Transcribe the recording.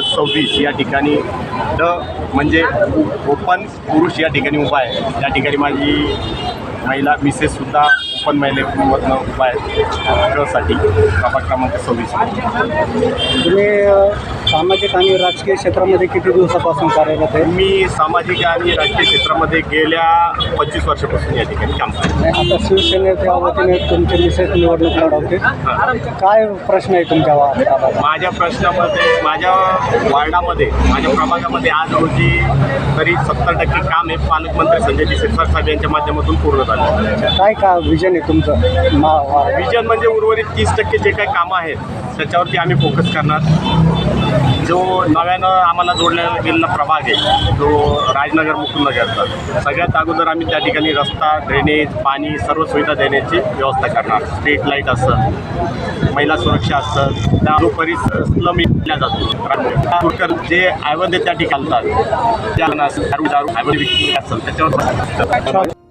26 या ठिकाणी म्हणजे ओपन पुरुष या ठिकाणी उभा आहे. त्या ठिकाणी माझी महिला मिसेससुद्धा ओपन महिलेमधनं उभा आहे साठी प्रभाग क्रमांक 26. तुम्ही सामाजिक आणि राजकीय क्षेत्रामध्ये किती दिवसापासून कार्यरत आहे? मी सामाजिक आणि राजकीय क्षेत्रामध्ये गेल्या 25 वर्षापासून या ठिकाणी काम करतो. आता शिवसेनेच्या वतीने तुमचे मिसेस निवडणूक लढवते, काय प्रश्न आहे तुमच्या वार्डात? माझ्या प्रश्नामध्ये माझ्या वार्डामध्ये माझ्या प्रभागामध्ये आज रोजी तरी 70% काम हे पालकमंत्री संजय शिरसाट साहेब यांच्या माध्यमातून पूर्ण झालं. काय का विजन आहे तुमचं? विजन म्हणजे उर्वरित 30% जे काही कामं आहेत त्याच्यावरती आम्ही फोकस करणार. जो नव्यानं आम्हाला जोडला गेलेला प्रभाग आहे जो राजनगर मुकुंदनगरचा, सगळ्यात अगोदर आम्ही त्या ठिकाणी रस्ता, ड्रेनेज, पाणी सर्व सुविधा देण्याची व्यवस्था करणार. स्ट्रीट लाईट असतं, महिला सुरक्षा असतं, त्या जो परिसर स्लम इथल्या जातो जे अवैध त्या ठिकाणी चालतात त्या दारू अवैध विक्री असेल त्याच्यावर